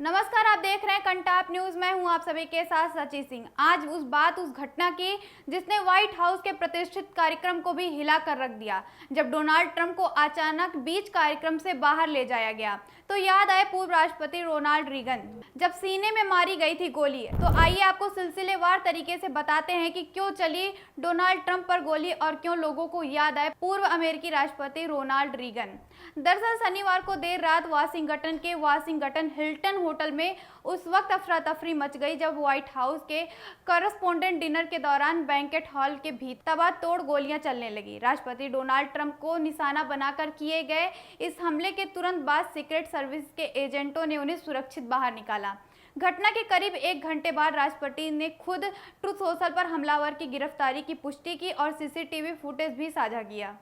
नमस्कार, आप देख रहे हैं कंटाप न्यूज। मैं हूं आप सभी के साथ सची सिंह। आज उस घटना की जिसने व्हाइट हाउस के प्रतिष्ठित कार्यक्रम को भी हिला कर रख दिया। जब डोनाल्ड ट्रंप को अचानक बीच कार्यक्रम से बाहर ले जाया गया तो याद आए पूर्व राष्ट्रपति रोनाल्ड रीगन, जब सीने में मारी गई थी गोली। तो आइए आपको सिलसिलेवार तरीके से बताते हैं कि क्यों चली डोनाल्ड ट्रंप पर गोली और क्यों लोगों को याद आए पूर्व अमेरिकी राष्ट्रपति रोनाल्ड रीगन। दरअसल शनिवार को देर रात वाशिंगटन के वाशिंगटन हिल्टन होटल में उस वक्त अफरा तफरी मच गई जब व्हाइट हाउस के कॉरेस्पोंडेंट डिनर के दौरान बैंकेट हॉल के भीतर तबातोड़ गोलियां चलने लगी। राष्ट्रपति डोनाल्ड ट्रंप को निशाना बनाकर किए गए इस हमले के तुरंत बाद सीक्रेट सर्विस के एजेंटों ने उन्हें सुरक्षित बाहर निकाला। घटना के करीब 1 घंटे बाद राष्ट्रपति ने खुद ट्रूथ सोशल पर हमलावर की गिरफ्तारी की पुष्टि की और सीसीटीवी फुटेज भी साझा किया।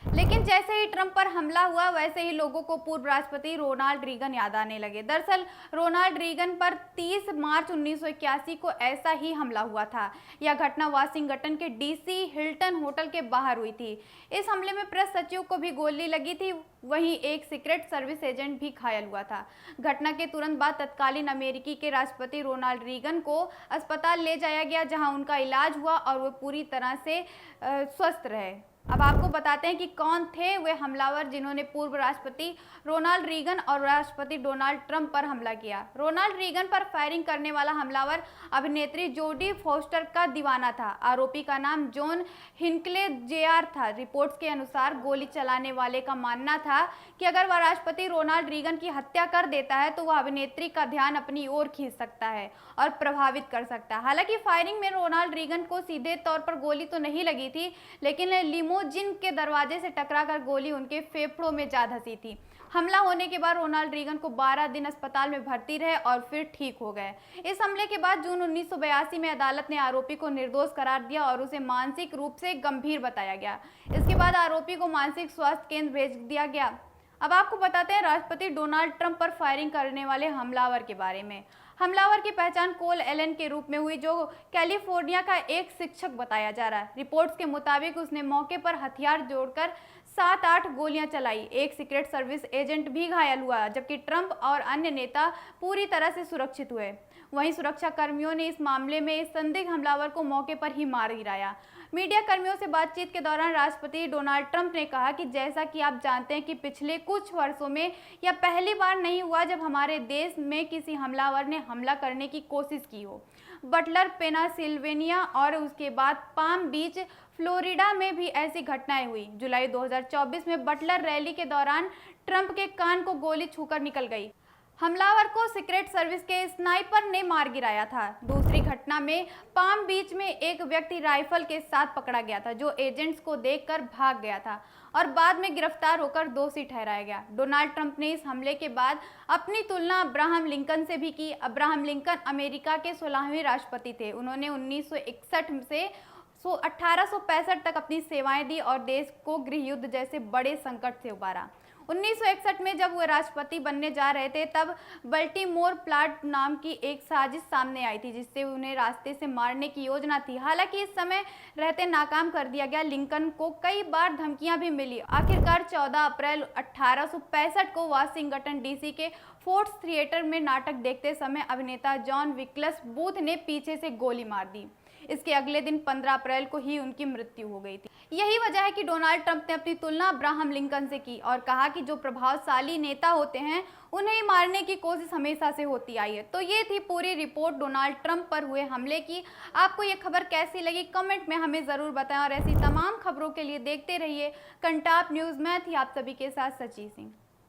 लेकिन जैसे ही ट्रंप पर हमला हुआ वैसे ही लोगों को पूर्व राष्ट्रपति रोनाल्ड रीगन याद आने लगे। दरअसल रोनाल्ड रीगन पर 30 मार्च 1981 को ऐसा ही हमला हुआ था। यह घटना वाशिंगटन के डीसी हिल्टन होटल के बाहर हुई थी। इस हमले में प्रेस सचिव को भी गोली लगी थी, वहीं एक सीक्रेट सर्विस एजेंट भी घायल हुआ था। घटना के तुरंत बाद तत्कालीन अमेरिकी के राष्ट्रपति रोनाल्ड रीगन को अस्पताल ले जाया गया, जहां उनका इलाज हुआ और वे पूरी तरह से स्वस्थ रहे। अब आपको बताते हैं कि कौन थे वे हमलावर जिन्होंने पूर्व राष्ट्रपति रोनाल्ड रीगन और राष्ट्रपति डोनाल्ड ट्रंप पर हमला किया। रोनाल्ड रीगन पर फायरिंग करने वाला हमलावर अभिनेत्री जोडी फोस्टर का दीवाना था। आरोपी का नाम जॉन हिंकले जेआर था। रिपोर्ट्स के अनुसार गोली चलाने वाले का मानना था कि अगर वह राष्ट्रपति रोनाल्ड रीगन की हत्या कर देता है तो वह अभिनेत्री का ध्यान अपनी ओर खींच सकता है और प्रभावित कर सकता है। हालांकि फायरिंग में रोनाल्ड रीगन को सीधे तौर पर गोली तो नहीं लगी थी, लेकिन लिमोजिन के दरवाजे से टकराकर गोली उनके फेफड़ों में जा धंसी थी। हमला होने के बाद रोनाल्ड रीगन को 12 दिन अस्पताल में भर्ती रहे और फिर ठीक हो गए। इस हमले के बाद जून 1982 में अदालत ने आरोपी को निर्दोष करार दिया और उसे मानसिक रूप से गंभीर बताया गया। इसके बाद आरोपी को मानसिक स्वास्थ्य केंद्र भेज दिया गया। अब आपको बताते हैं राष्ट्रपति डोनाल्ड ट्रंप पर फायरिंग करने वाले हमलावर के बारे में। हमलावर की पहचान कोल एलन के रूप में हुई, जो कैलिफोर्निया का एक शिक्षक बताया जा रहा है। रिपोर्ट्स के मुताबिक उसने मौके पर हथियार जोड़कर 7-8 गोलियां चलाई। एक सीक्रेट सर्विस एजेंट भी घायल हुआ, जबकि ट्रंप और अन्य नेता पूरी तरह से सुरक्षित हुए। वहीं सुरक्षा कर्मियों ने इस मामले में इस संदिग्ध हमलावर को मौके पर ही मार गिराया। मीडिया कर्मियों से बातचीत के दौरान राष्ट्रपति डोनाल्ड ट्रंप ने कहा कि जैसा कि आप जानते हैं कि पिछले कुछ वर्षों में यह पहली बार नहीं हुआ जब हमारे देश में किसी हमलावर ने हमला करने की कोशिश की हो। बटलर, पेनासिल्वेनिया और उसके बाद पाम बीच, फ्लोरिडा में भी ऐसी घटनाएं हुई। जुलाई 2024 में बटलर रैली के दौरान ट्रंप के कान को गोली छूकर निकल गई। हमलावर को सीक्रेट सर्विस के स्नाइपर ने मार गिराया था। दूसरी घटना में पाम बीच में एक व्यक्ति राइफल के साथ पकड़ा गया था, जो एजेंट्स को देखकर भाग गया था और बाद में गिरफ्तार होकर दोषी ठहराया गया। डोनाल्ड ट्रंप ने इस हमले के बाद अपनी तुलना अब्राहम लिंकन से भी की। अब्राहम लिंकन अमेरिका के 16वें राष्ट्रपति थे। उन्होंने 1961 से 1865 तक अपनी सेवाएं दी और देश को गृह युद्ध जैसे बड़े संकट से उबारा। 1961 में जब वो राष्ट्रपति बनने जा रहे थे, तब बल्टीमोर प्लॉट नाम की एक साजिश सामने आई थी, जिससे उन्हें रास्ते से मारने की योजना थी। हालांकि इस समय रहते नाकाम कर दिया गया। लिंकन को कई बार धमकियां भी मिली। आखिरकार 14 अप्रैल 1865 को वाशिंगटन डीसी के फोर्ड्स थिएटर में नाटक देखते समय अभिनेता जॉन विक्लस बूथ ने पीछे से गोली मार दी। इसके अगले दिन 15 अप्रैल को ही उनकी मृत्यु हो गई थी। यही वजह है कि डोनाल्ड ट्रंप ने अपनी तुलना अब्राहम लिंकन से की और कहा कि जो प्रभावशाली नेता होते हैं उन्हें ही मारने की कोशिश हमेशा से होती आई है। तो ये थी पूरी रिपोर्ट डोनाल्ड ट्रंप पर हुए हमले की। आपको ये खबर कैसी लगी कमेंट में हमें ज़रूर बताएं और ऐसी तमाम खबरों के लिए देखते रहिए कंटाप न्यूज़। मैं थी आप सभी के साथ सची सिंह।